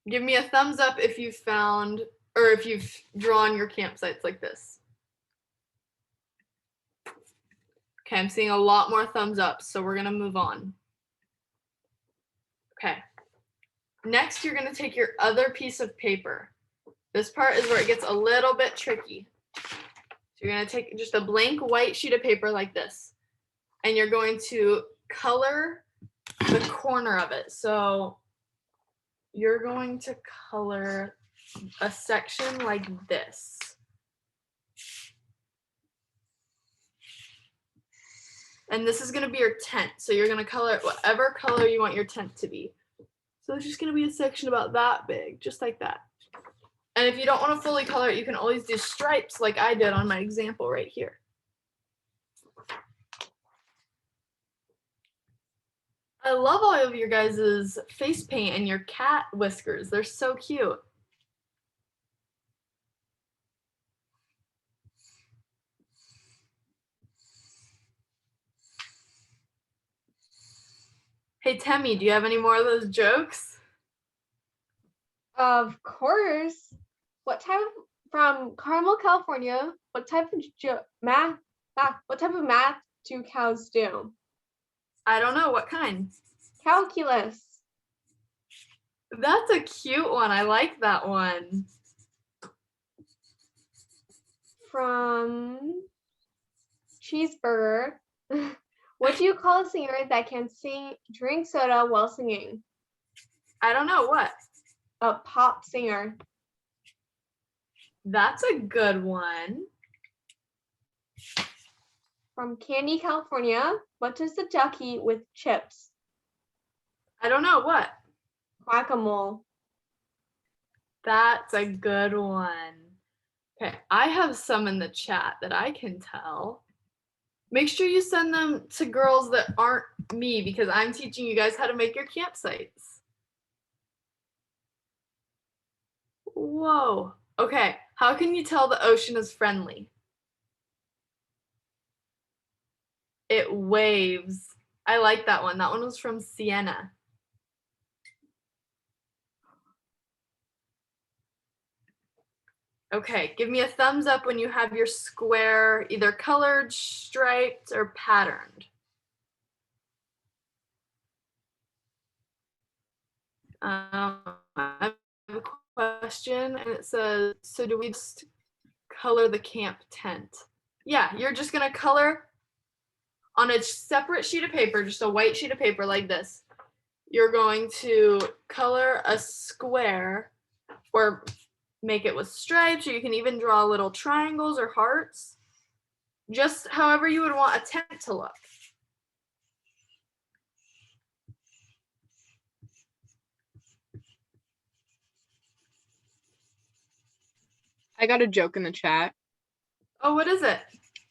Give me a thumbs up if you've found, or if you've drawn your campsites like this. Okay, I'm seeing a lot more thumbs up, so we're gonna move on. Okay. Next, you're gonna take your other piece of paper. This part is where it gets a little bit tricky. So you're gonna take just a blank white sheet of paper like this, and you're going to color the corner of it. So you're going to color a section like this. And this is gonna be your tent. So you're gonna color it whatever color you want your tent to be. So it's just gonna be a section about that big, just like that. And if you don't wanna fully color it, you can always do stripes like I did on my example right here. I love all of your guys' face paint and your cat whiskers. They're so cute. Hey, Temmie, do you have any more of those jokes? Of course. What type of, from Carmel, California, what type of math do cows do? I don't know, what kind? Calculus. That's a cute one. I like that one. From Cheeseburger. What do you call a singer that can drink soda while singing? I don't know, what? A pop singer. That's a good one. From Candy, California, what does the duck eat with chips? I don't know, what? Guacamole. That's a good one. Okay, I have some in the chat that I can tell. Make sure you send them to girls that aren't me because I'm teaching you guys how to make your campsites. Whoa. Okay, how can you tell the ocean is friendly? It waves. I like that one. That one was from Sienna. Okay, give me a thumbs up when you have your square either colored, striped, or patterned. I have a question, and it says, so do we just color the camp tent? Yeah, you're just gonna color on a separate sheet of paper, just a white sheet of paper like this. You're going to color a square or make it with stripes, or you can even draw little triangles or hearts, just however you would want a tent to look. I got a joke in the chat. Oh, what is it?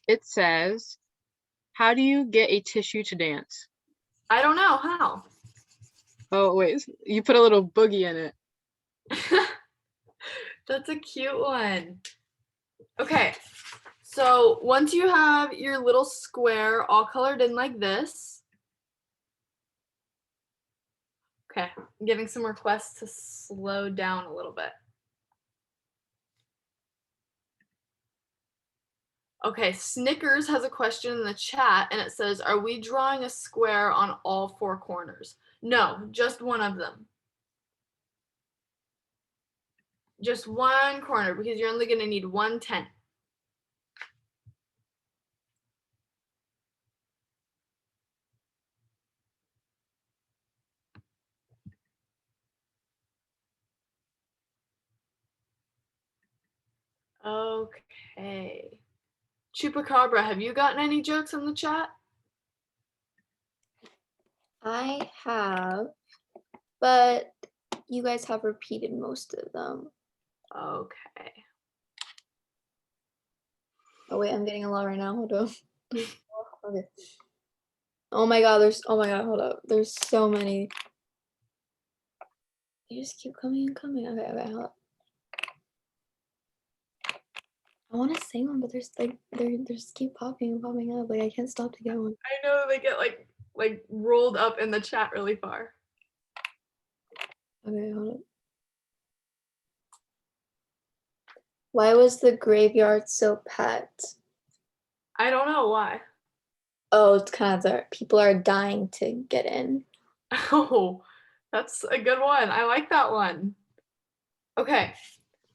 It says, how do you get a tissue to dance? I don't know, how? Oh, wait, you put a little boogie in it. That's a cute one. Okay, so once you have your little square all colored in like this, okay, I'm getting some requests to slow down a little bit. Okay, Snickers has a question in the chat and it says, are we drawing a square on all four corners? No, just one of them. Just one corner because you're only gonna need one tent. Okay. Chupacabra, have you gotten any jokes in the chat? I have, but you guys have repeated most of them. Okay. Oh wait, I'm getting a lot right now. Hold on. Okay. Oh my god, hold up. There's so many. They just keep coming and coming. Okay, hold up. I want to say one, but there's like they just keep popping and popping up. Like I can't stop to get one. I know they get like rolled up in the chat really far. Okay, hold up. Why was the graveyard so packed? I don't know why. Oh, it's kind of there. People are dying to get in. Oh, that's a good one. I like that one. Okay,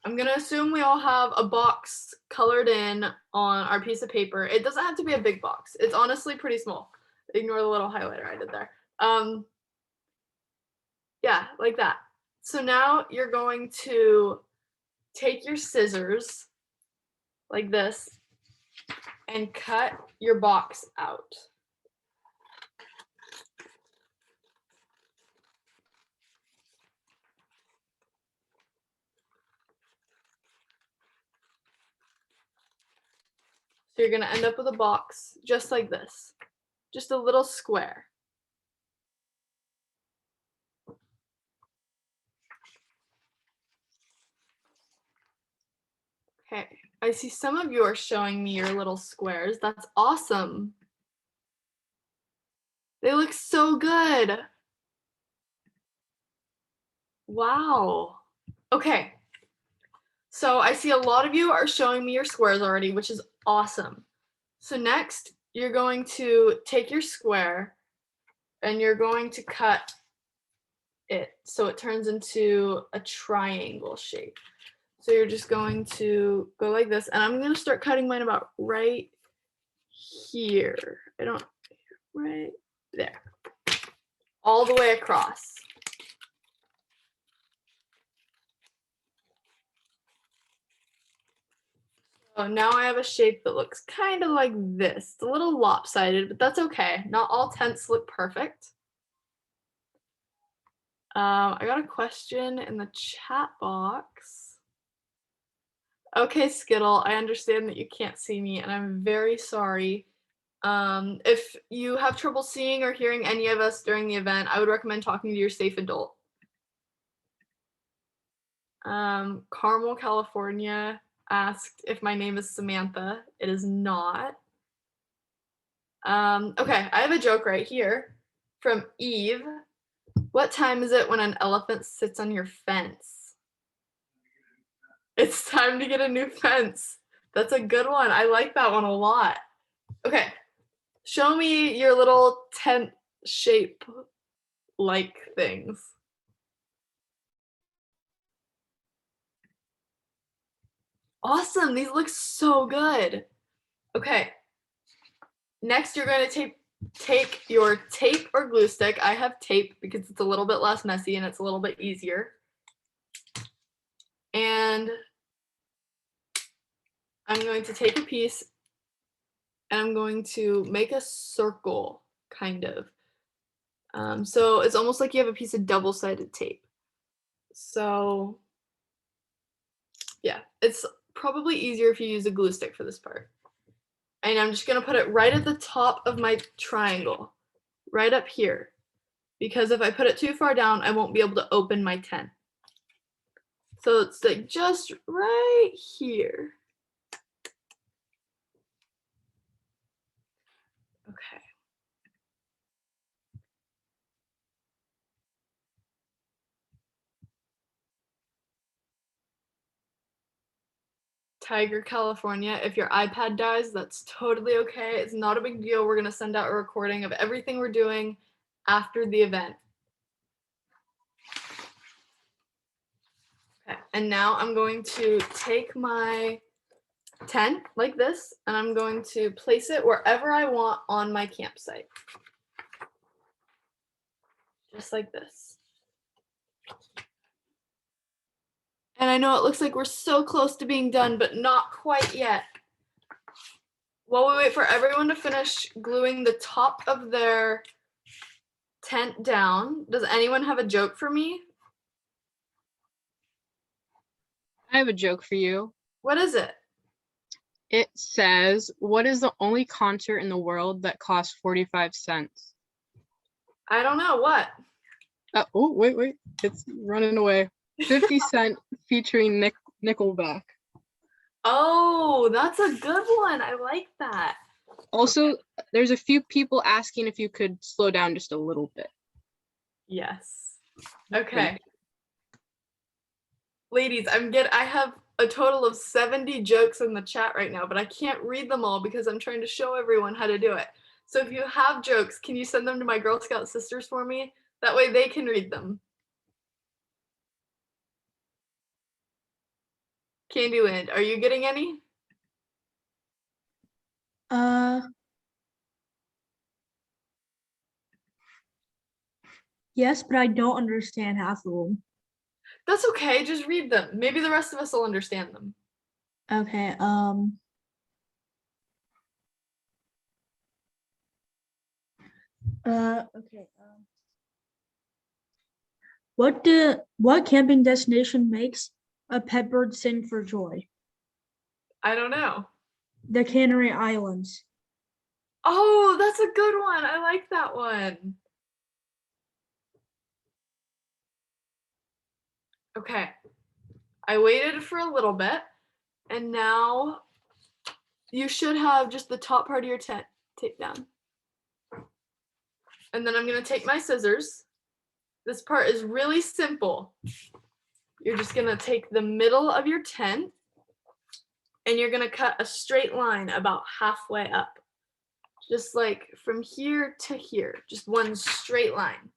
I'm gonna assume we all have a box colored in on our piece of paper. It doesn't have to be a big box. It's honestly pretty small. Ignore the little highlighter I did there. Yeah, like that. So now you're going to take your scissors like this and cut your box out. So you're going to end up with a box just like this, just a little square. Okay, I see some of you are showing me your little squares. That's awesome. They look so good. Wow. Okay, so I see a lot of you are showing me your squares already, which is awesome. So next, you're going to take your square and you're going to cut it so it turns into a triangle shape. So you're just going to go like this, and I'm going to start cutting mine about right here. Right there. All the way across. So now I have a shape that looks kind of like this. It's a little lopsided, but that's okay. Not all tents look perfect. I got a question in the chat box. Okay, Skittle, I understand that you can't see me, and I'm very sorry. If you have trouble seeing or hearing any of us during the event, I would recommend talking to your safe adult. Carmel, California asked if my name is Samantha. It is not. Okay, I have a joke right here from Eve. What time is it when an elephant sits on your fence? It's time to get a new fence. That's a good one. I like that one a lot. Okay, show me your little tent shape like things. Awesome, these look so good. Okay, next you're going to take your tape or glue stick. I have tape because it's a little bit less messy and it's a little bit easier. And I'm going to take a piece and I'm going to make a circle, kind of. So it's almost like you have a piece of double-sided tape. So yeah, it's probably easier if you use a glue stick for this part. And I'm just gonna put it right at the top of my triangle, right up here. Because if I put it too far down, I won't be able to open my tent. So it's like just right here. Okay. Tiger, California, if your iPad dies, that's totally okay. It's not a big deal. We're gonna send out a recording of everything we're doing after the event. Okay, and now I'm going to take my tent like this, and I'm going to place it wherever I want on my campsite. Just like this. And I know it looks like we're so close to being done, but not quite yet. While we wait for everyone to finish gluing the top of their tent down, does anyone have a joke for me? I have a joke for you. What is it? It says, what is the only concert in the world that costs 45 cents? I don't know. What? Oh, wait. It's running away. 50 Cent featuring Nickelback. Oh, that's a good one. I like that. Also, there's a few people asking if you could slow down just a little bit. Yes. Okay. Ladies, I have a total of 70 jokes in the chat right now, but I can't read them all because I'm trying to show everyone how to do it. So if you have jokes, can you send them to my Girl Scout sisters for me? That way they can read them. Candyland, are you getting any? Yes, but I don't understand half of them. That's okay, just read them. Maybe the rest of us will understand them. Okay, okay. What camping destination makes a pet bird sing for joy? I don't know. The Canary Islands. Oh, that's a good one. I like that one. Okay. I waited for a little bit, and now you should have just the top part of your tent taped down. And then I'm going to take my scissors. This part is really simple. You're just going to take the middle of your tent, and you're going to cut a straight line about halfway up. Just like from here to here, just one straight line.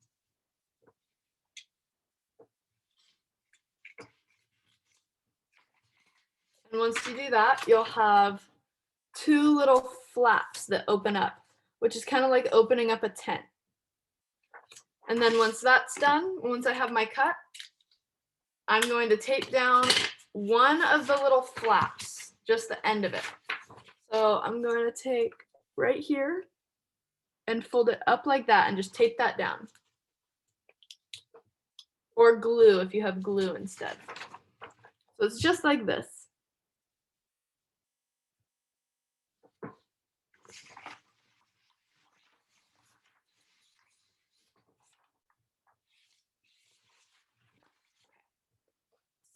And once you do that, you'll have two little flaps that open up, which is kind of like opening up a tent. And then once that's done, once I have my cut, I'm going to tape down one of the little flaps, just the end of it. So I'm going to take right here and fold it up like that and just tape that down. Or glue if you have glue instead. So it's just like this.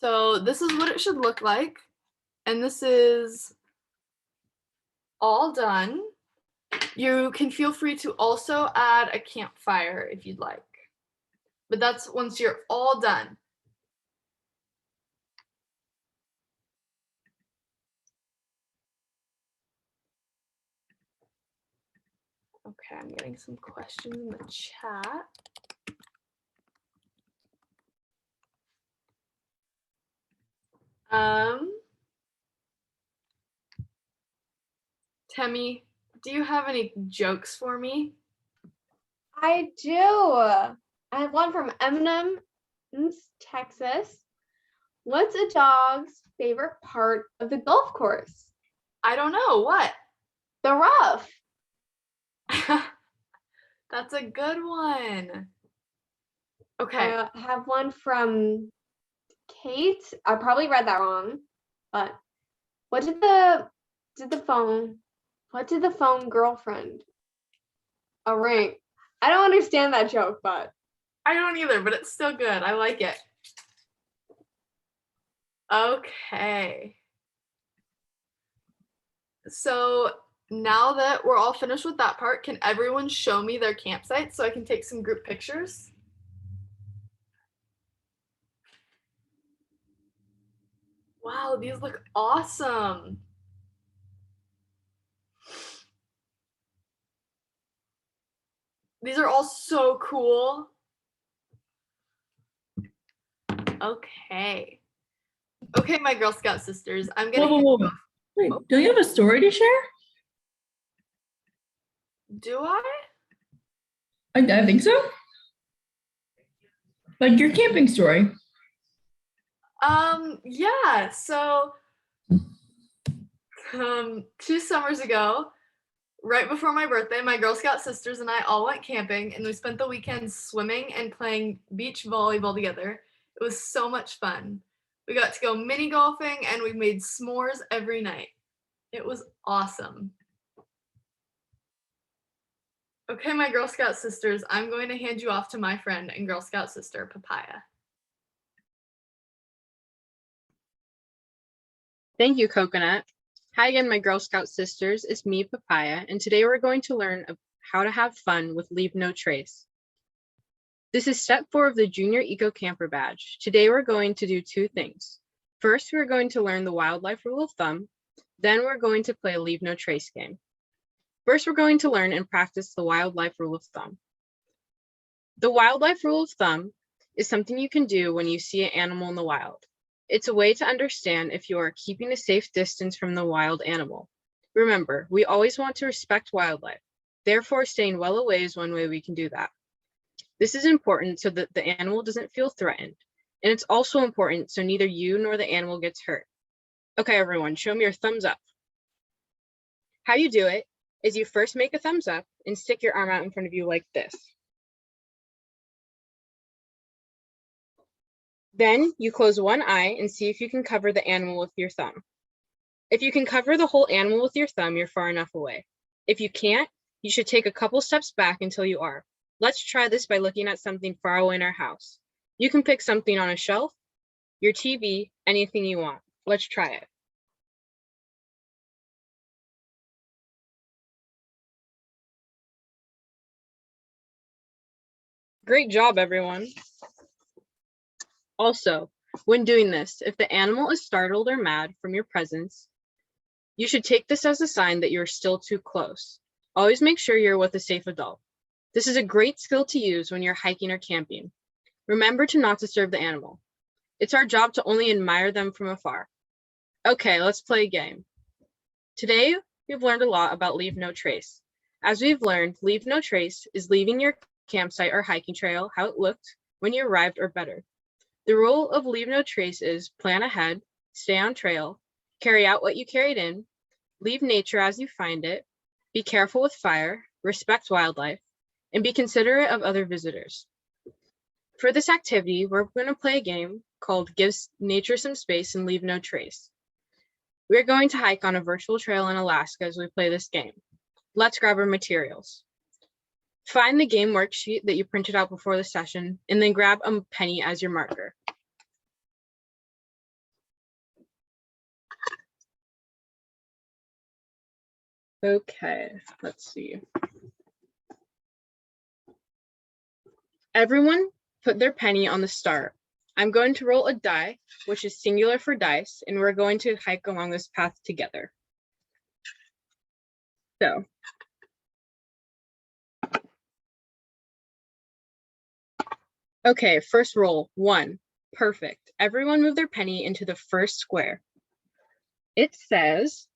So this is what it should look like. And this is all done. You can feel free to also add a campfire if you'd like. But that's once you're all done. Okay, I'm getting some questions in the chat. Temmie, do you have any jokes for me? I do. I have one from Eminem, Texas. What's a dog's favorite part of the golf course? I don't know. What? The rough. That's a good one. Okay. I have one from Kate. I probably read that wrong, but what did the phone girlfriend? A ring. I don't understand that joke, but I don't either, but it's still good. I like it. Okay. So now that we're all finished with that part, can everyone show me their campsite so I can take some group pictures? Wow, these look awesome. These are all so cool. Okay. Okay, my Girl Scout sisters, I'm gonna. Whoa. Wait, don't you have a story to share? Do I? I think so. Like your camping story. Yeah, so 2 summers ago, right before my birthday, my Girl Scout sisters and I all went camping, and we spent the weekend swimming and playing beach volleyball together. It was so much fun. We got to go mini golfing, and we made s'mores every night. It was awesome. Okay, my Girl Scout sisters, I'm going to hand you off to my friend and Girl Scout sister, Papaya. Thank you, Coconut. Hi again, my Girl Scout sisters. It's me, Papaya, and today we're going to learn how to have fun with Leave No Trace. This is step 4 of the Junior Eco Camper Badge. Today we're going to do 2 things. First, we're going to learn the wildlife rule of thumb. Then we're going to play a leave no trace game. First, we're going to learn and practice the wildlife rule of thumb. The wildlife rule of thumb is something you can do when you see an animal in the wild. It's a way to understand if you are keeping a safe distance from the wild animal. Remember, we always want to respect wildlife. Therefore, staying well away is one way we can do that. This is important so that the animal doesn't feel threatened. And it's also important so neither you nor the animal gets hurt. Okay, everyone, show me your thumbs up. How you do it is you first make a thumbs up and stick your arm out in front of you like this. Then you close one eye and see if you can cover the animal with your thumb. If you can cover the whole animal with your thumb, you're far enough away. If you can't, you should take a couple steps back until you are. Let's try this by looking at something far away in our house. You can pick something on a shelf, your TV, anything you want. Let's try it. Great job, everyone. Also, when doing this, if the animal is startled or mad from your presence, you should take this as a sign that you're still too close. Always make sure you're with a safe adult. This is a great skill to use when you're hiking or camping. Remember to not disturb the animal. It's our job to only admire them from afar. Okay, let's play a game. Today, we've learned a lot about leave no trace. As we've learned, leave no trace is leaving your campsite or hiking trail how it looked when you arrived or better. The rule of leave no trace is plan ahead, stay on trail, carry out what you carried in, leave nature as you find it, be careful with fire, respect wildlife, and be considerate of other visitors. For this activity, we're going to play a game called Give Nature Some Space and Leave No Trace. We're going to hike on a virtual trail in Alaska as we play this game. Let's grab our materials. Find the game worksheet that you printed out before the session, and then grab a penny as your marker. Okay, let's see. Everyone put their penny on the start. I'm going to roll a die, which is singular for dice, and we're going to hike along this path together. So, okay, first roll, 1. Perfect. Everyone move their penny into the first square. It says,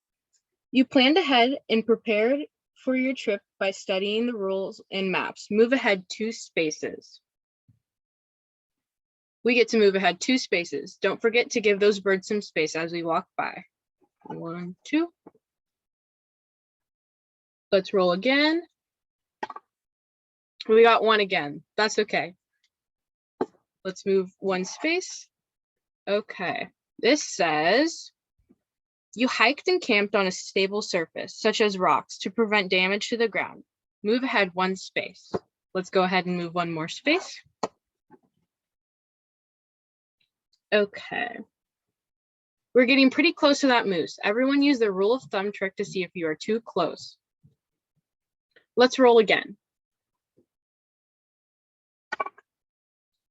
you planned ahead and prepared for your trip by studying the rules and maps. Move ahead 2 spaces. We get to move ahead 2 spaces. Don't forget to give those birds some space as we walk by. 1, 2. Let's roll again. We got 1 again. That's okay. Let's move 1 space. Okay. This says, you hiked and camped on a stable surface, such as rocks, to prevent damage to the ground. Move ahead 1 space. Let's go ahead and move 1 more space. Okay. We're getting pretty close to that moose. Everyone use the rule of thumb trick to see if you are too close. Let's roll again.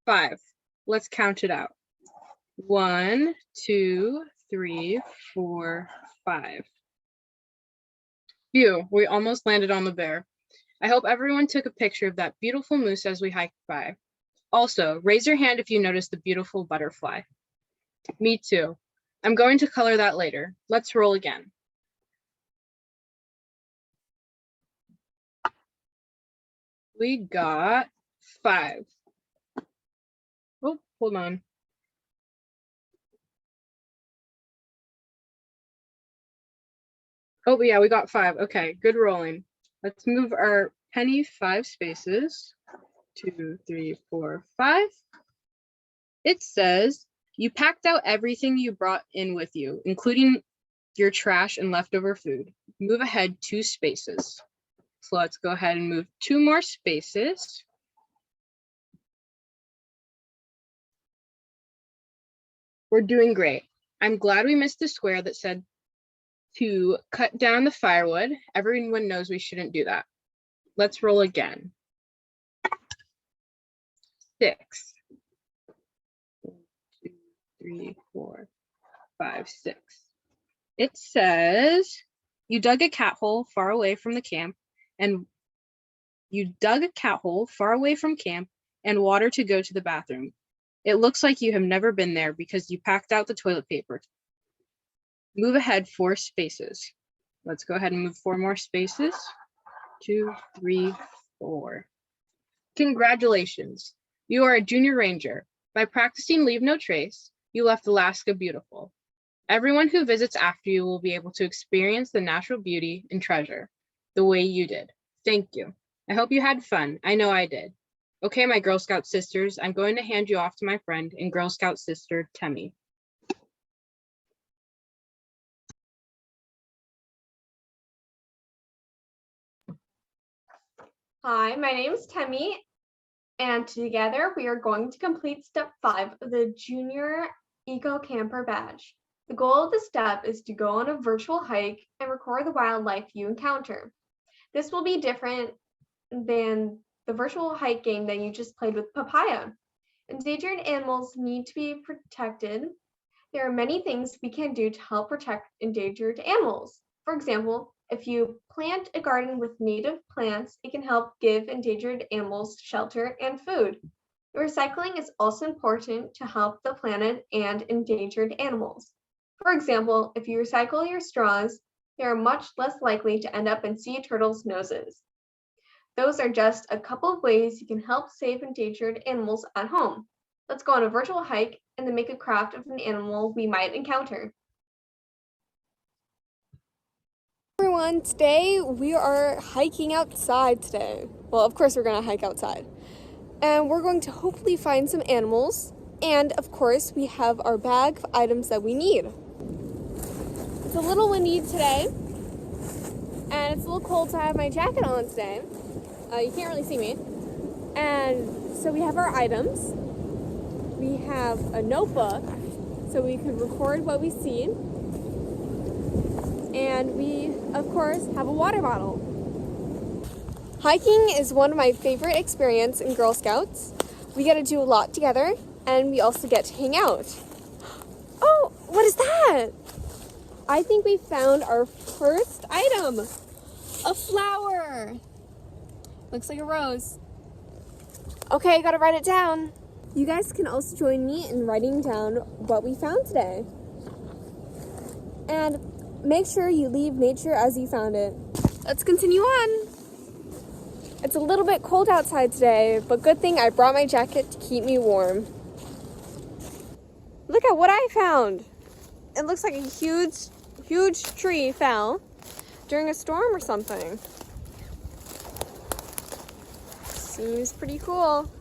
5. Let's count it out. 1, 2, 3, 4, 5. Phew, we almost landed on the bear. I hope everyone took a picture of that beautiful moose as we hiked by. Also, raise your hand if you notice the beautiful butterfly. Me too. I'm going to color that later. Let's roll again. We got 5. Oh, hold on. Oh, yeah, we got 5. Okay, good rolling. Let's move our penny 5 spaces. 2, 3, 4, 5. It says, you packed out everything you brought in with you, including your trash and leftover food. Move ahead 2 spaces. So let's go ahead and move 2 more spaces. We're doing great. I'm glad we missed the square that said to cut down the firewood. Everyone knows we shouldn't do that. Let's roll again. 6. 1, 2, 3, 4, 5, 6. It says, you dug a cat hole far away from camp and water to go to the bathroom. It looks like you have never been there because you packed out the toilet paper. Move ahead 4 spaces. Let's go ahead and move 4 more spaces. 2, 3, 4. Congratulations. You are a junior ranger. By practicing Leave No Trace, you left Alaska beautiful. Everyone who visits after you will be able to experience the natural beauty and treasure the way you did. Thank you. I hope you had fun. I know I did. Okay, my Girl Scout sisters, I'm going to hand you off to my friend and Girl Scout sister, Temmie. Hi, my name is Temmie, and together we are going to complete step 5 of the Junior Eco Camper Badge. The goal of the step is to go on a virtual hike and record the wildlife you encounter. This will be different than the virtual hike game that you just played with Papaya. Endangered animals need to be protected. There are many things we can do to help protect endangered animals. For example, if you plant a garden with native plants, it can help give endangered animals shelter and food. Recycling is also important to help the planet and endangered animals. For example, if you recycle your straws, they are much less likely to end up in sea turtles' noses. Those are just a couple of ways you can help save endangered animals at home. Let's go on a virtual hike and then make a craft of an animal we might encounter. Everyone, today we are hiking outside today. Well, of course we're going to hike outside. And we're going to hopefully find some animals. And of course we have our bag of items that we need. It's a little windy today. And it's a little cold, so I have my jacket on today. You can't really see me. And so we have our items. We have a notebook so we can record what we see. And we, of course, have a water bottle. Hiking is one of my favorite experiences in Girl Scouts. We get to do a lot together, and we also get to hang out. Oh, what is that? I think we found our first item. A flower. Looks like a rose. Okay, gotta write it down. You guys can also join me in writing down what we found today. And make sure you leave nature as you found it. Let's continue on. It's a little bit cold outside today, but good thing I brought my jacket to keep me warm. Look at what I found. It looks like a huge tree fell during a storm or something. Seems pretty cool.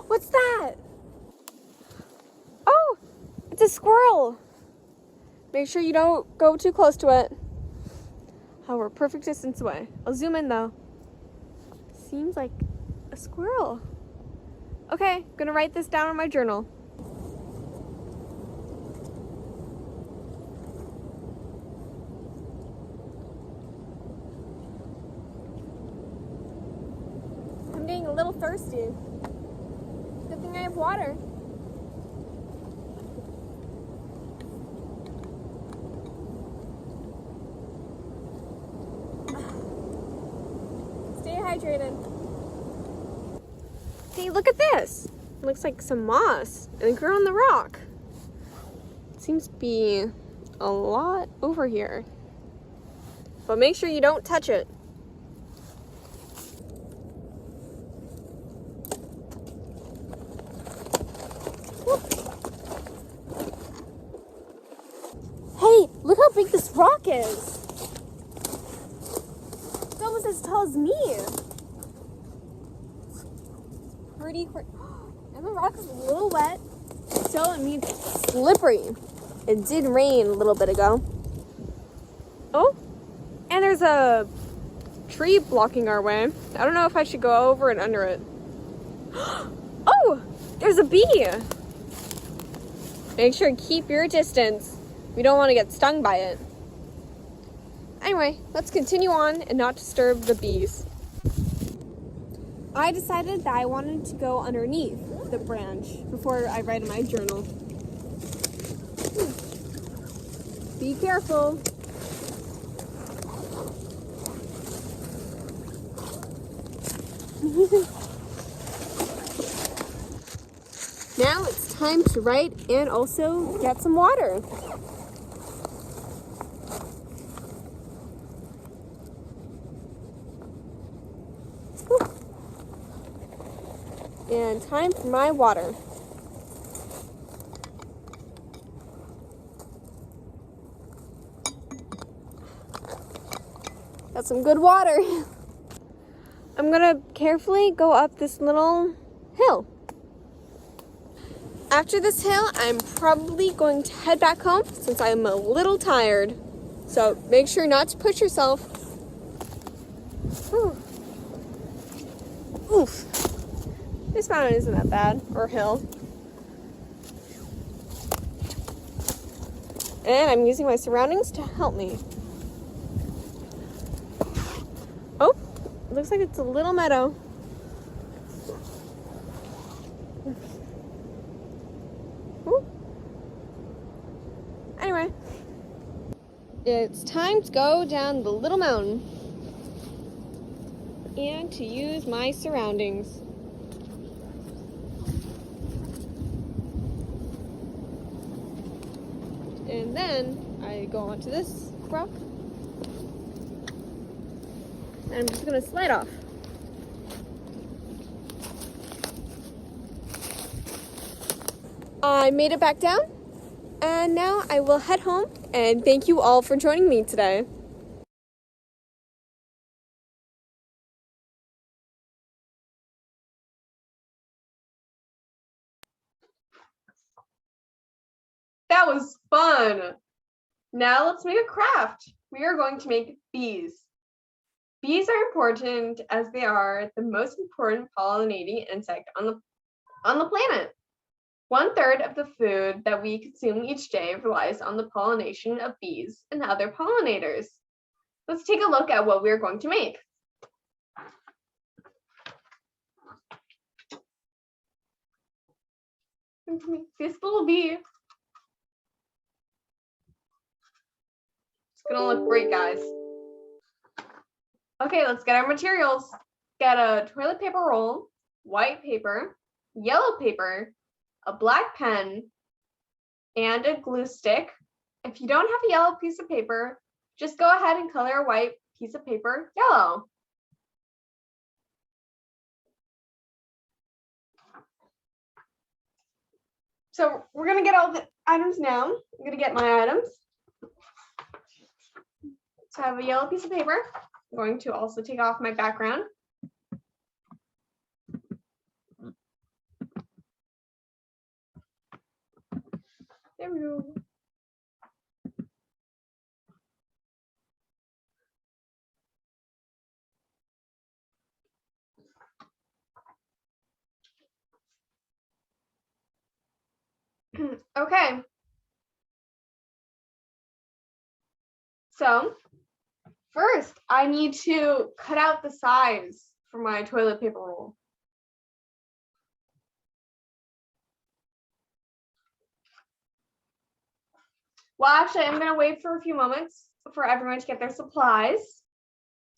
What's that? Oh, it's a squirrel. Make sure you don't go too close to it. Oh, we're a perfect distance away. I'll zoom in though. Seems like a squirrel. Okay, gonna write this down in my journal. I'm getting a little thirsty. Good thing I have water. Stay hydrated. Hey, look at this. It looks like some moss and it grew on the rock. It seems to be a lot over here. But make sure you don't touch it. Hey, look how big this rock is. It's almost as tall as me. Pretty quick. And the rock is a little wet, so it means it's slippery. It did rain a little bit ago. Oh, and there's a tree blocking our way. I don't know if I should go over and under it. Oh, there's a bee. Make sure to keep your distance. We don't want to get stung by it. Anyway, let's continue on and not disturb the bees. I decided that I wanted to go underneath the branch before I write in my journal. Be careful. Now it's time to write and also get some water. And time for my water. Got some good water. I'm gonna carefully go up this little hill. After this hill, I'm probably going to head back home since I'm a little tired. So make sure not to push yourself. Whew. Oof. This mountain isn't that bad, or hill. And I'm using my surroundings to help me. Oh, it looks like it's a little meadow. Ooh. Anyway, it's time to go down the little mountain and to use my surroundings. And then I go onto this rock. And I'm just gonna slide off. I made it back down, and now I will head home, and thank you all for joining me today. That was fun. Now let's make a craft. We are going to make bees. Bees are important as they are the most important pollinating insect on the planet. 1/3 of the food that we consume each day relies on the pollination of bees and other pollinators. Let's take a look at what we're going to make. I'm going to make this little bee. It's gonna look great, guys. Okay, let's get our materials. Get a toilet paper roll, white paper, yellow paper, a black pen, and a glue stick. If you don't have a yellow piece of paper, just go ahead and color a white piece of paper yellow. So we're gonna get all the items now. I'm gonna get my items. So I have a yellow piece of paper. I'm going to also take off my background. There we go. Okay. So first, I need to cut out the size for my toilet paper roll. Well, actually, I'm going to wait for a few moments for everyone to get their supplies.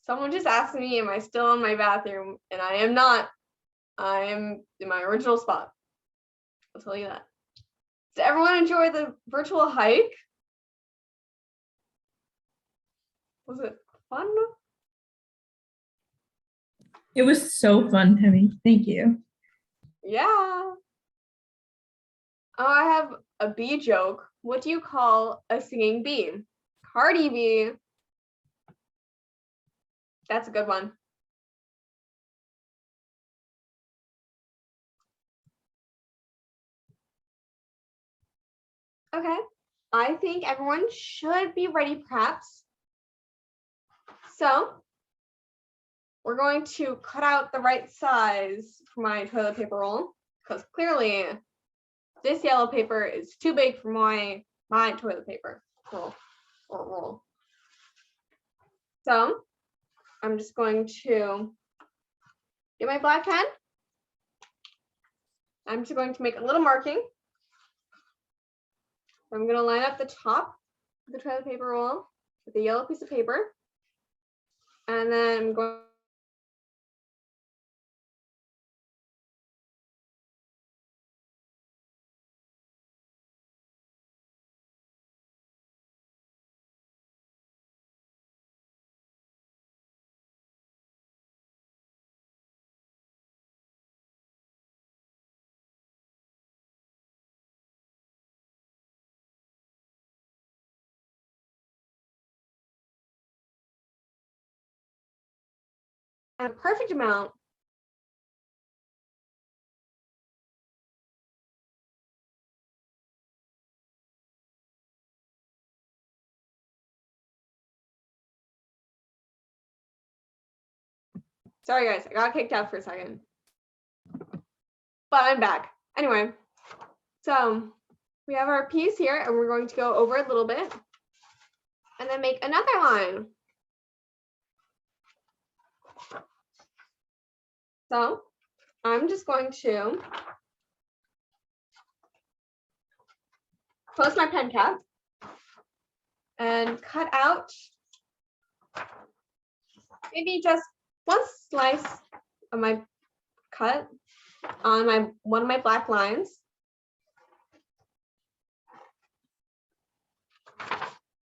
Someone just asked me, am I still in my bathroom? And I am not. I am in my original spot. I'll tell you that. Did everyone enjoy the virtual hike? Was it fun? It was so fun, Timmy. Thank you. Yeah. Oh, I have a bee joke. What do you call a singing bee? Cardi B. That's a good one. Okay. I think everyone should be ready, perhaps. So we're going to cut out the right size for my toilet paper roll, because clearly this yellow paper is too big for my toilet paper roll. So I'm just going to get my black pen. I'm just going to make a little marking. I'm going to line up the top of the toilet paper roll with a yellow piece of paper. And then I'm going a perfect amount. Sorry guys, I got kicked out for a second. But I'm back. Anyway, so we have our piece here and we're going to go over a little bit and then make another line. So I'm just going to close my pen cap and cut out maybe just one slice of my cut on one of my black lines.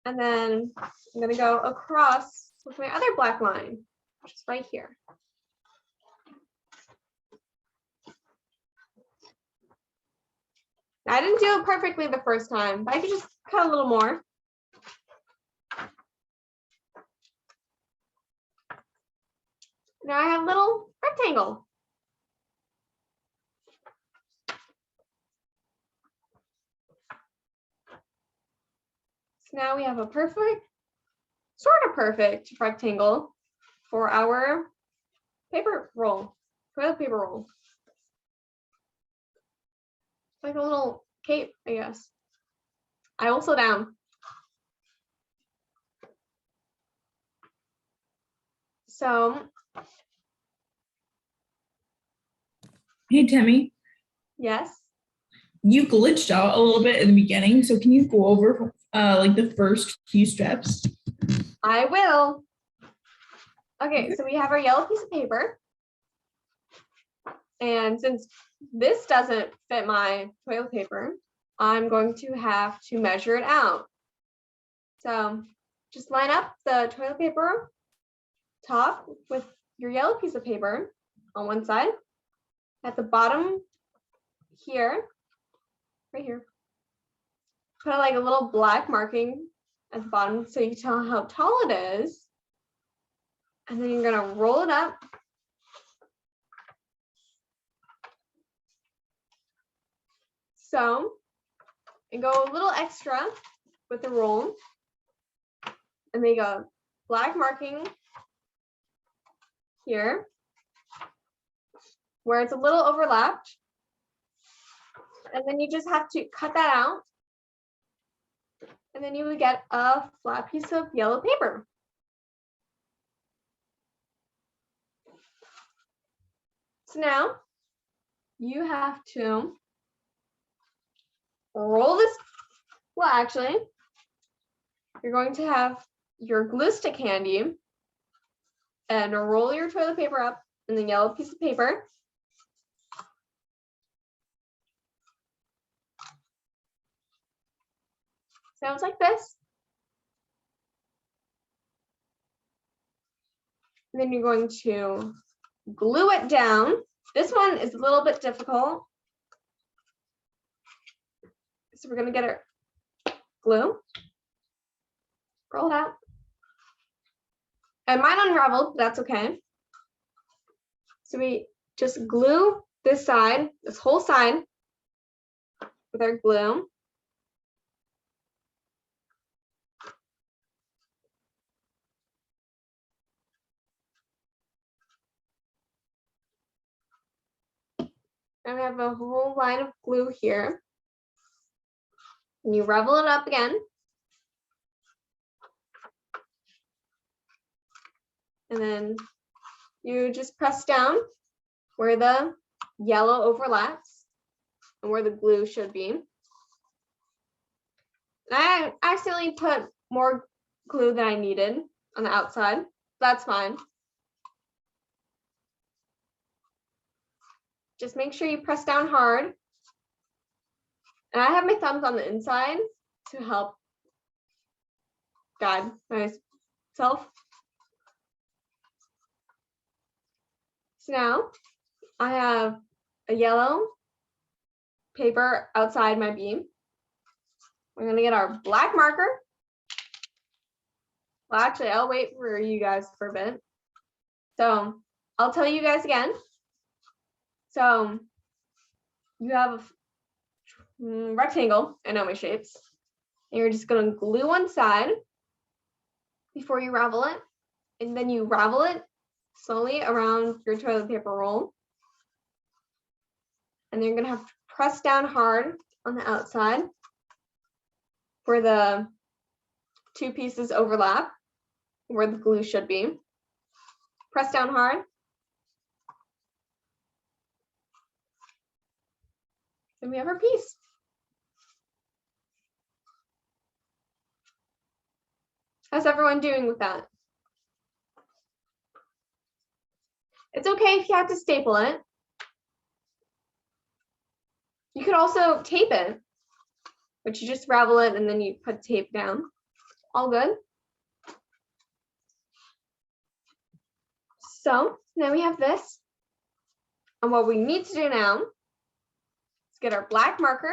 And then I'm going to go across with my other black line, which is right here. I didn't do it perfectly the first time, but I could just cut a little more. Now I have a little rectangle. So now we have a perfect, sort of perfect rectangle for our paper roll, toilet paper roll. It's like a little cape, I guess. I will slow down. So, Hey, Temmie, yes, you glitched out a little bit in the beginning, so can you go over like the first few steps? I will. Okay, so we have our yellow piece of paper. And since this doesn't fit my toilet paper, I'm going to have to measure it out. So just line up the toilet paper top with your yellow piece of paper on one side. At the bottom here, right here, put like a little black marking at the bottom so you can tell how tall it is. And then you're gonna roll it up. So, and go a little extra with the roll. And make a black marking here, where it's a little overlapped. And then you just have to cut that out. And then you would get a flat piece of yellow paper. So now you have to roll this. Well, actually, you're going to have your glue stick handy and roll your toilet paper up in the yellow piece of paper. Sounds like this. And then you're going to glue it down. This one is a little bit difficult. So we're going to get our glue, roll it out. And mine unraveled, but that's okay. So we just glue this side, this whole side with our glue. And we have a whole line of glue here. And you revel it up again. And then you just press down where the yellow overlaps and where the glue should be. And I accidentally put more glue than I needed on the outside. That's fine. Just make sure you press down hard. And I have my thumbs on the inside to help guide myself. So now I have a yellow paper outside my beam. We're gonna get our black marker. Well, actually, I'll wait for you guys for a bit. So I'll tell you guys again. So you have a rectangle. I know my shapes. And you're just gonna glue one side before you ravel it. And then you ravel it slowly around your toilet paper roll. And then you're gonna have to press down hard on the outside where the two pieces overlap, where the glue should be. Press down hard. Then we have our piece. How's everyone doing with that? It's okay if you have to staple it. You could also tape it, but you just ravel it and then you put tape down. All good. So now we have this. And what we need to do now is get our black marker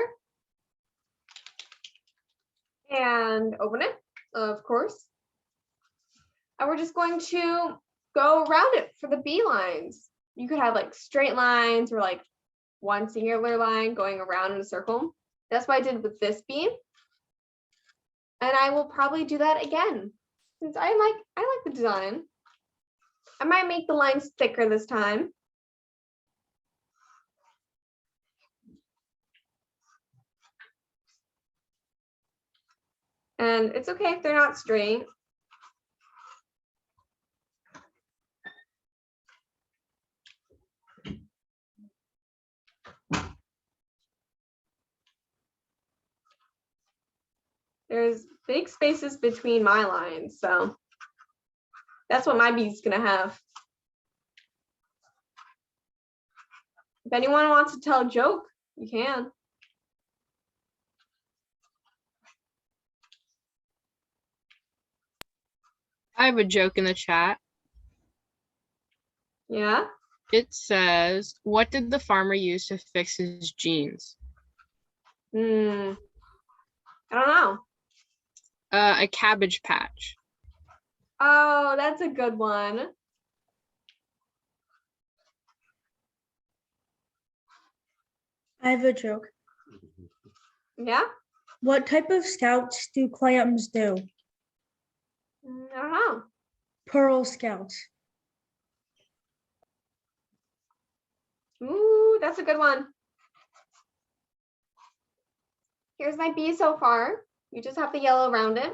and open it, of course. And we're just going to go around it for the bee lines. You could have like straight lines or like one singular line going around in a circle. That's what I did with this bee. And I will probably do that again since I like the design. I might make the lines thicker this time. And it's okay if they're not straight. There's big spaces between my lines, so that's what my bee's gonna have. If anyone wants to tell a joke, you can. I have a joke in the chat. Yeah. It says, what did the farmer use to fix his jeans? I don't know. A cabbage patch. Oh, that's a good one. I have a joke. Yeah. What type of scouts do clams do? I don't know. Pearl Scouts. Ooh, that's a good one. Here's my bee so far. You just have the yellow around it.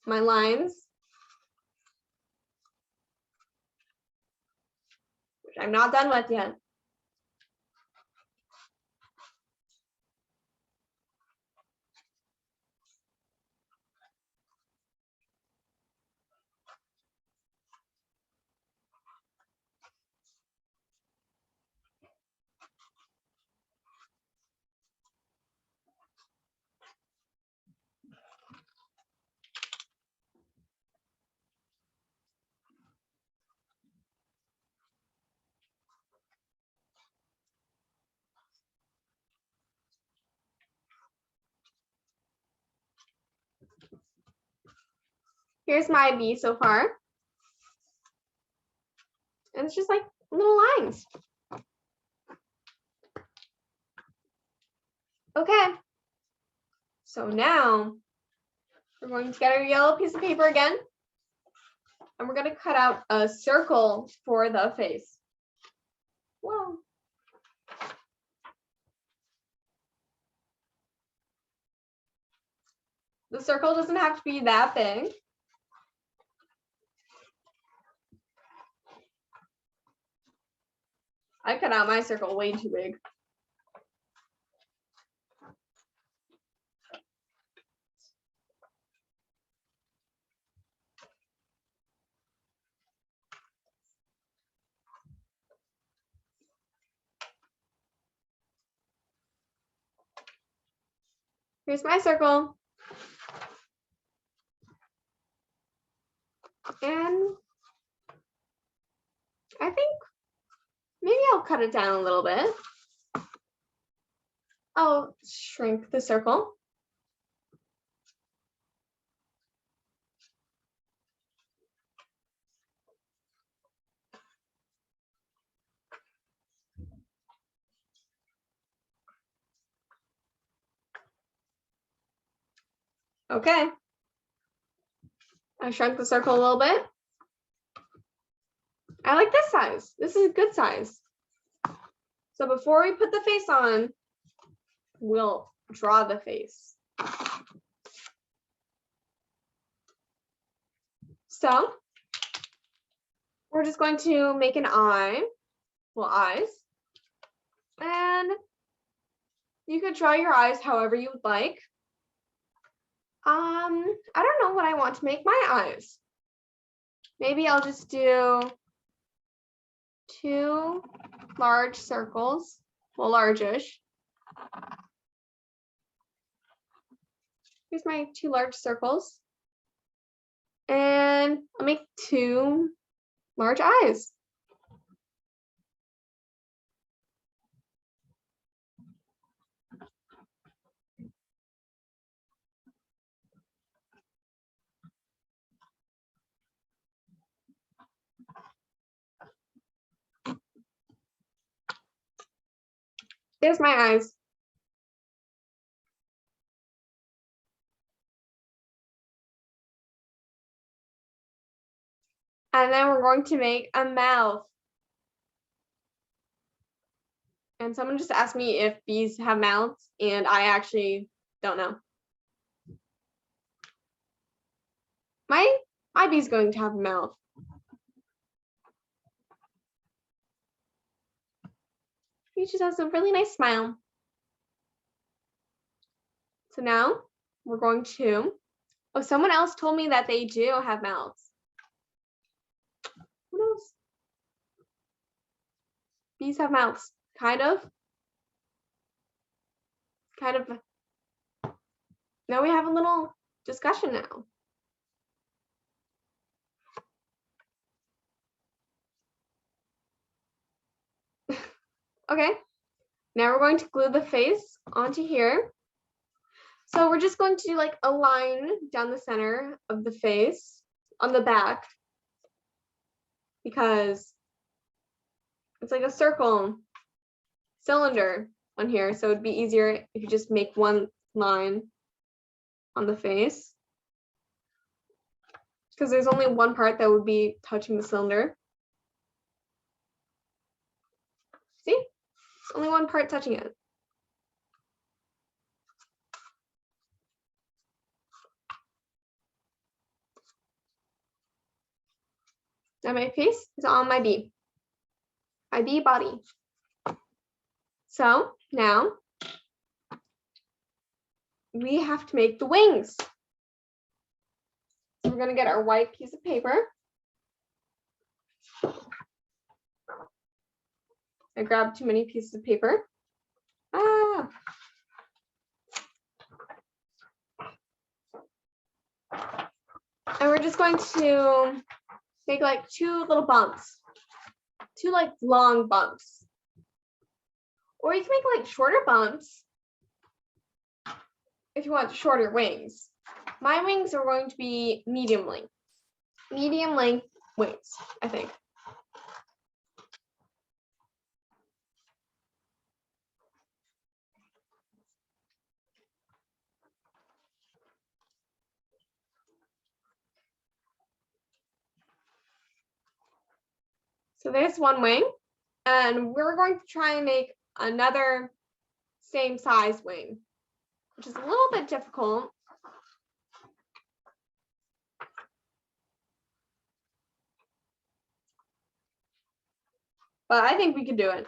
My lines, which I'm not done with yet. Here's my bee so far. And it's just like little lines. Okay. So now we're going to get our yellow piece of paper again. And we're going to cut out a circle for the face. Whoa. The circle doesn't have to be that big. I cut out my circle way too big. Here's my circle. And I think maybe I'll cut it down a little bit. I'll shrink the circle. Okay. I shrunk the circle a little bit. I like this size. This is a good size. So before we put the face on, we'll draw the face. So we're just going to make an eye, well, eyes. And you could draw your eyes however you would like. I don't know what I want to make my eyes. Maybe I'll just do 2 large circles, well, large-ish. Here's my 2 large circles. And I'll make 2 large eyes. There's my eyes. And then we're going to make a mouth. And someone just asked me if bees have mouths, and I actually don't know. My bee's going to have a mouth. He just has a really nice smile. So now we're going to, oh, someone else told me that they do have mouths. Who knows? Bees have mouths, kind of. Kind of. Now we have a little discussion now. Okay, now we're going to glue the face onto here. So we're just going to do like a line down the center of the face on the back, because it's like a circle cylinder on here. So it'd be easier if you just make one line on the face, because there's only one part that would be touching the cylinder. See? It's only one part touching it. Now my face is on my bee body. So now we have to make the wings. So we're going to get our white piece of paper. I grabbed too many pieces of paper. Ah. And we're just going to make like 2 little bumps, 2 like long bumps. Or you can make like shorter bumps if you want shorter wings. My wings are going to be medium length wings, I think. So there's one wing, and we're going to try and make another same size wing, which is a little bit difficult. But I think we can do it.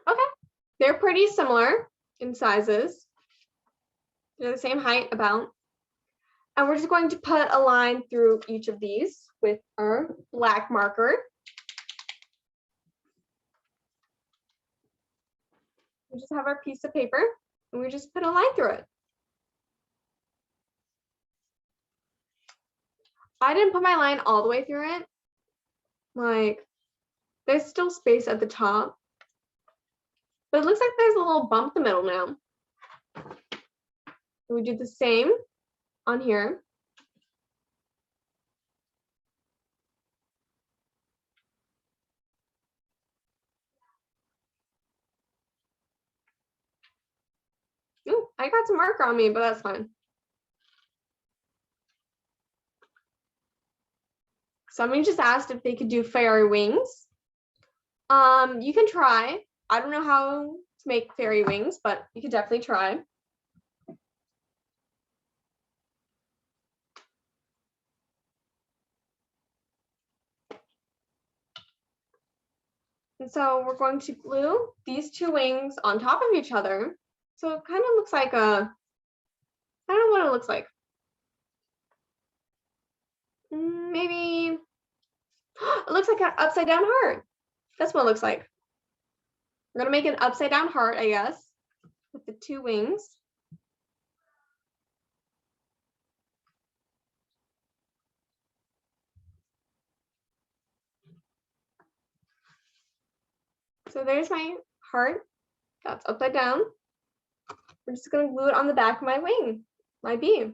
Okay, they're pretty similar in sizes. They're the same height about. And we're just going to put a line through each of these with our black marker. We just have our piece of paper and we just put a line through it. I didn't put my line all the way through it. Like, there's still space at the top. But it looks like there's a little bump in the middle now. We do the same on here. Ooh, I got some marker on me, but that's fine. Somebody just asked if they could do fairy wings. You can try. I don't know how to make fairy wings, but you could definitely try. And so we're going to glue these two wings on top of each other. So it kind of looks like a, I don't know what it looks like. Maybe, it looks like an upside down heart. That's what it looks like. We're gonna make an upside down heart, I guess, with the two wings. So there's my heart. That's upside down. We're just gonna glue it on the back of my wing, my bee.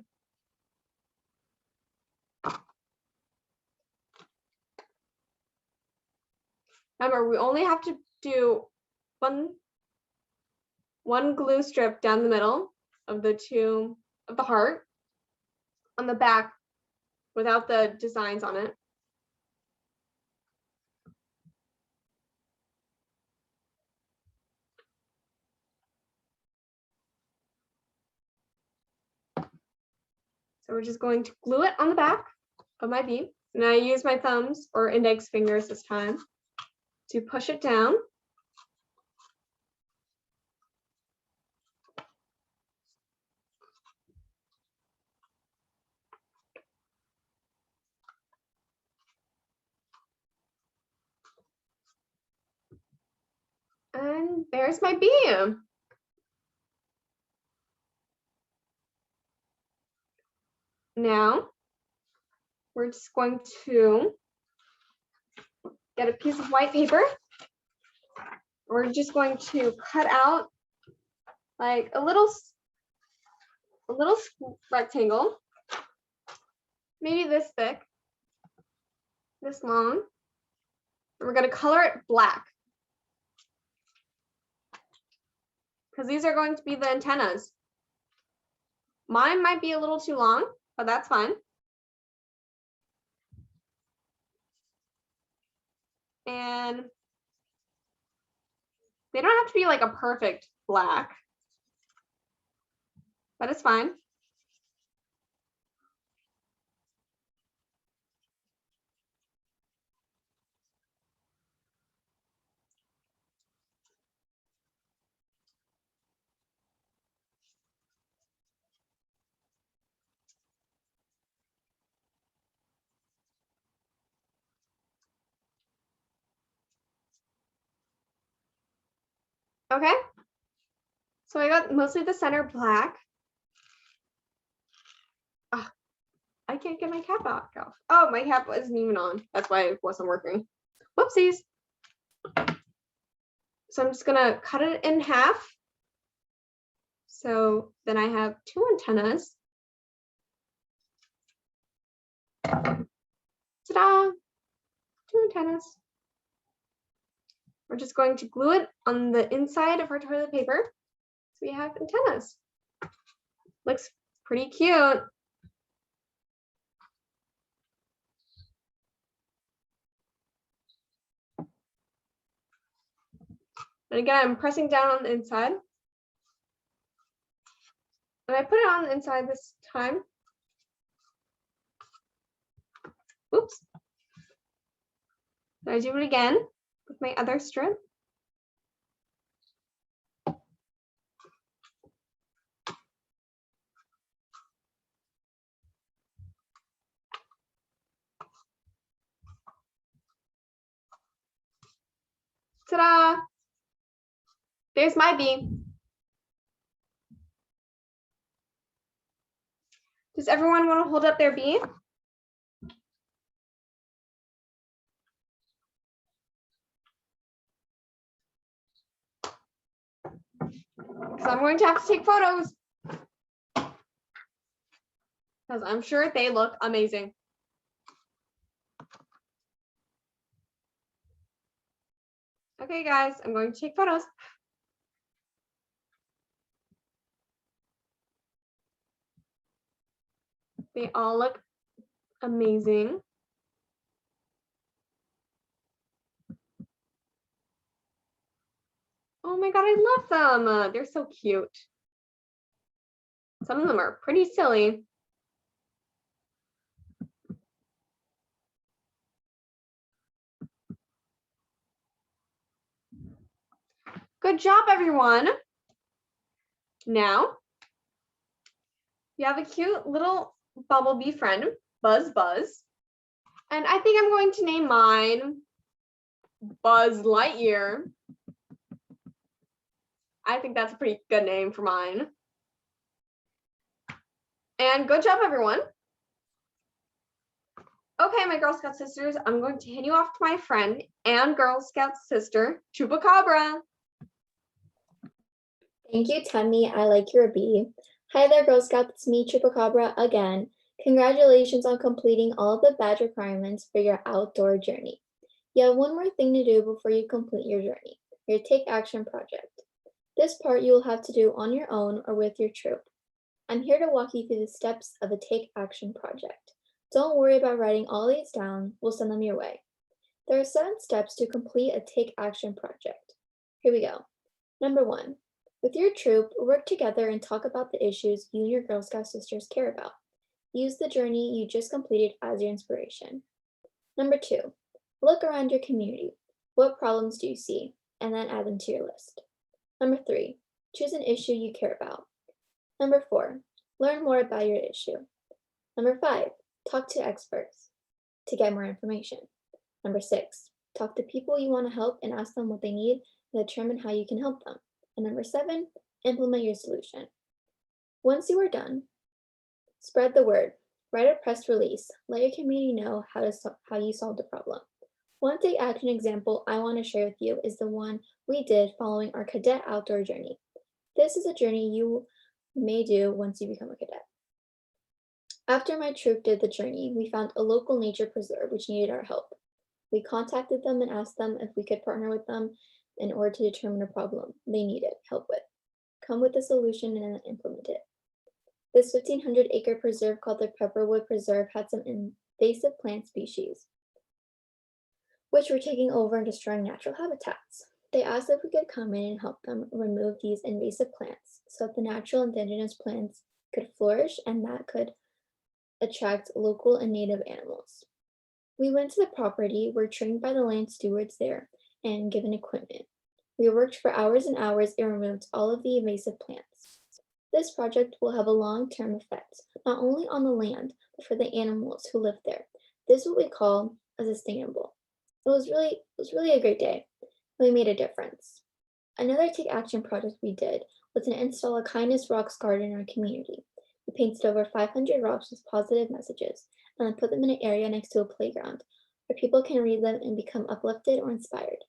Remember, we only have to do one glue strip down the middle of the heart on the back without the designs on it. So we're just going to glue it on the back of my bee. And I use my thumbs or index fingers this time to push it down. And there's my bee. Now, we're just going to get a piece of white paper. We're just going to cut out like a little rectangle, maybe this thick, this long. And we're going to color it black, because these are going to be the antennas. Mine might be a little too long, but that's fine. And they don't have to be like a perfect black, but it's fine. Okay, so I got mostly the center black. Oh, I can't get my cap back off. Oh, my cap wasn't even on. That's why it wasn't working. Whoopsies. So I'm just gonna cut it in half. So then I have two antennas. Ta-da! Two antennas. We're just going to glue it on the inside of our toilet paper. So we have antennas. Looks pretty cute. And again, I'm pressing down on the inside. And I put it on the inside this time. I do it again with my other strip. Ta-da! There's my bee. Does everyone want to hold up their bee? Because I'm going to have to take photos. Because I'm sure they look amazing. Okay, guys, I'm going to take photos. They all look amazing. Oh my God, I love them. They're so cute. Some of them are pretty silly. Good job, everyone. Now, you have a cute little bumblebee friend, Buzz Buzz. And I think I'm going to name mine Buzz Lightyear. I think that's a pretty good name for mine. And good job, everyone. Okay, my Girl Scout sisters, I'm going to hand you off to my friend and Girl Scout sister, Chupacabra. Thank you, Temmie. I like your bee. Hi there, Girl Scouts. It's me, Chupacabra, again. Congratulations on completing all of the badge requirements for your outdoor journey. You have one more thing to do before you complete your journey, your Take Action project. This part you will have to do on your own or with your troop. I'm here to walk you through the steps of a Take Action project. Don't worry about writing all these down, we'll send them your way. There are 7 steps to complete a Take Action project. Here we go. Number 1. With your troop, work together and talk about the issues you and your Girl Scout sisters care about. Use the journey you just completed as your inspiration. Number 2. Look around your community. What problems do you see? And then add them to your list. Number 3. Choose an issue you care about. Number 4. Learn more about your issue. Number 5. Talk to experts to get more information. Number 6. Talk to people you want to help and ask them what they need and determine how you can help them. And number 7, implement your solution. Once you are done, spread the word. Write a press release. Let your community know how you solved the problem. One Take Action example I want to share with you is the one we did following our cadet outdoor journey. This is a journey you may do once you become a cadet. After my troop did the journey, we found a local nature preserve which needed our help. We contacted them and asked them if we could partner with them in order to determine a problem they needed help with, come with a solution, and then implement it. This 1,500-acre preserve called the Pepperwood Preserve had some invasive plant species, which were taking over and destroying natural habitats. They asked if we could come in and help them remove these invasive plants so that the natural indigenous plants could flourish and that could attract local and native animals. We went to the property, were trained by the land stewards there, and given equipment. We worked for hours and hours and removed all of the invasive plants. This project will have a long-term effect, not only on the land, but for the animals who live there. This is what we call a sustainable. It was really a great day. We made a difference. Another Take Action project we did was to install a kindness rocks garden in our community. We painted over 500 rocks with positive messages and then put them in an area next to a playground where people can read them and become uplifted or inspired.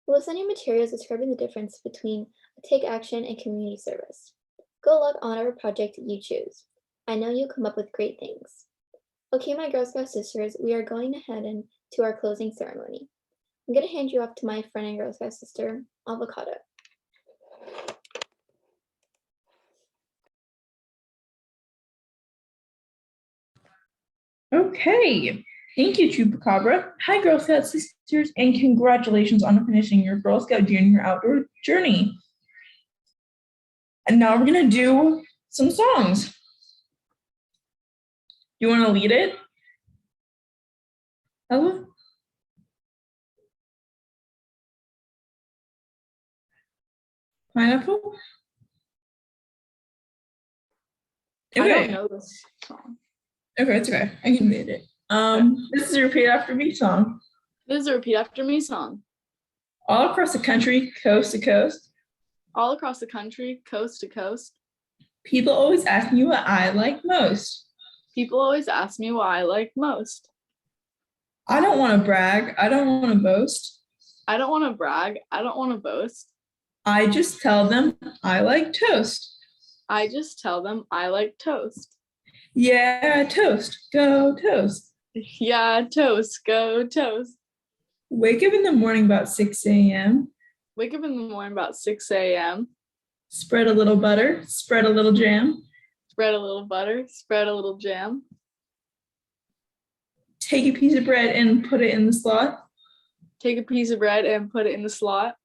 We'll send you materials describing the difference between a Take Action and community service. Good luck on whatever project you choose. I know you'll come up with great things. Okay, my Girl Scout sisters, we are going to head into our closing ceremony. I'm going to hand you off to my friend and Girl Scout sister, Avocado. Okay, thank you, Chupacabra. Hi, Girl Scout sisters, and congratulations on finishing your Girl Scout Junior outdoor journey. And now we're gonna do some songs. You want to lead it, Ella? Pineapple? I Okay. don't know this song. Okay, it's okay. I can read it. This is a repeat after me song. This is a repeat after me song. All across the country, coast to coast, All across the country, coast to coast, people always ask me what I like most. people always ask me what I like most. I don't want to brag. I don't want to boast. I don't want to brag. I don't want to boast. I just tell them I like toast. I just tell them I like toast. Yeah, toast. Go toast. Yeah, toast, go toast. Wake up in the morning about 6 a.m. Wake up in the morning about 6 a.m. Spread a little butter. Spread a little jam. Spread a little butter. Spread a little jam. Take a piece of bread and put it in the slot. Take a piece of bread and put it in the slot.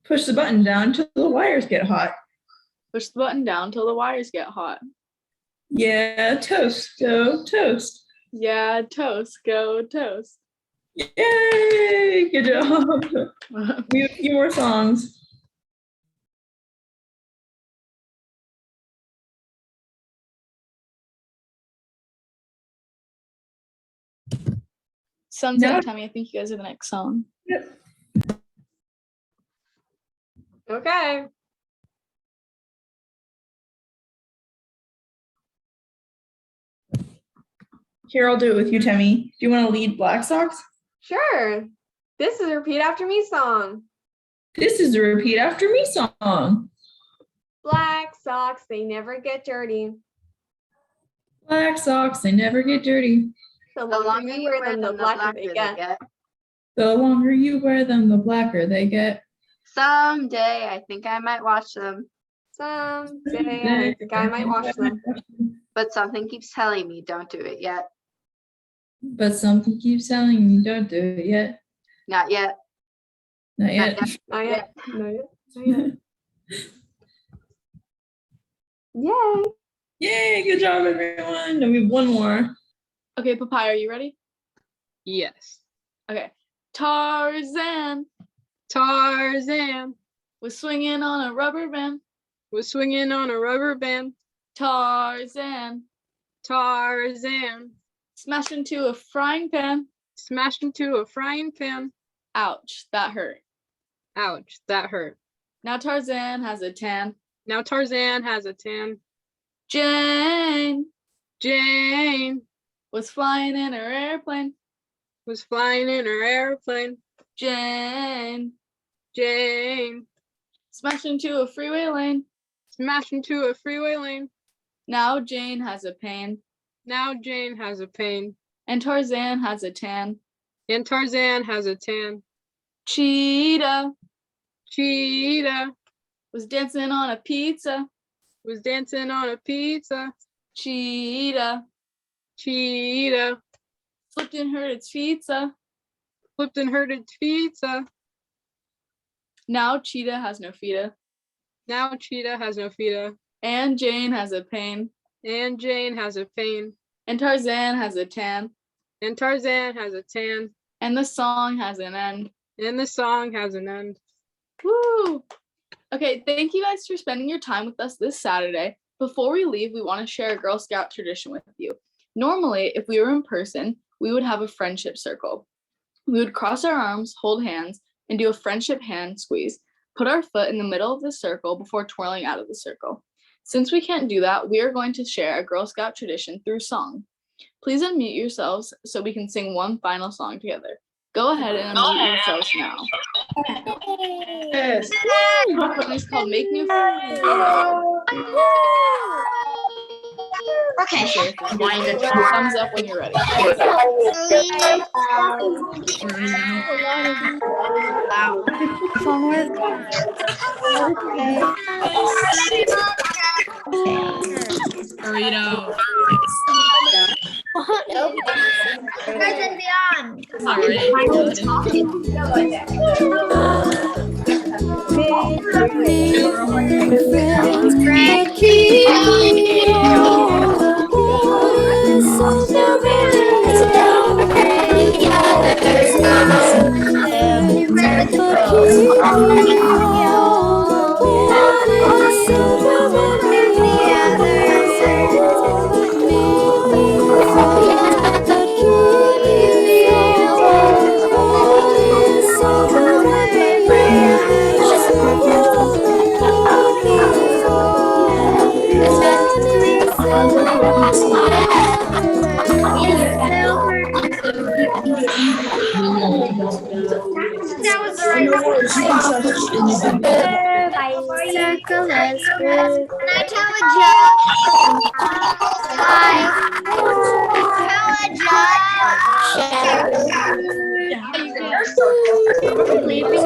Push the button down till the wires get hot. Push the button down till the wires get hot. Yeah, toast. Go toast. Yeah, toast, go toast. Yay! Good job. We have a few more songs. Sunset No. and Tommy, I think you guys are the next song. Yep. Okay. Here, I'll do it with you, Temmie. Do you want to lead Black Sox? Sure. This is a repeat after me song. This is a repeat after me song. Black socks, they never get dirty. Black socks, they never get dirty. The longer you wear them, the blacker they get. The longer you wear them, the blacker they get. Someday I think I might wash them, Someday I think I might wash them. but something keeps telling me don't do it yet. But something keeps telling me don't do it yet. Not yet. Not yet. Not yet. Not yet. Not yet. Yay. Yay, good job, everyone. And we have one more. Okay, Papaya, are you ready? Yes. Okay. Tarzan Tarzan was swinging on a rubber band. was swinging on a rubber band. Tarzan Tarzan smashed into a frying pan. smashed into a frying pan. Ouch, that hurt. Ouch, that hurt. Now Tarzan has a tan. Now Tarzan has a tan. Jane Jane was flying in her airplane. was flying in her airplane. Jane Jane smashed into a freeway lane. smashed into a freeway lane. Now Jane has a pain. Now Jane has a pain. And Tarzan has a tan. And Tarzan has a tan. Cheetah Cheetah was dancing on a pizza. was dancing on a pizza. Cheetah Cheetah slipped and hurt its pizza. flipped and hurt its pizza. Now Cheetah has no feta. Now Cheetah has no feta. And Jane has a pain. And Jane has a pain. And Tarzan has a tan. And Tarzan has a tan. And the song has an end. And the song has an end. Woo! Okay, thank you guys for spending your time with us this Saturday. Before we leave, we want to share a Girl Scout tradition with you. Normally, if we were in person, we would have a friendship circle. We would cross our arms, hold hands, and do a friendship hand squeeze. Put our foot in the middle of the circle before twirling out of the circle. Since we can't do that, we are going to share a Girl Scout tradition through song. Please unmute yourselves so we can sing one final song together. Go ahead and unmute yourselves now. Yes. It's called Make New Friends. Okay. Thumbs up when you're ready. Burrito. Present beyond. Keep That was the right Circle has curved. Can I tell a joke? Hi. Tell a joke. Sleeping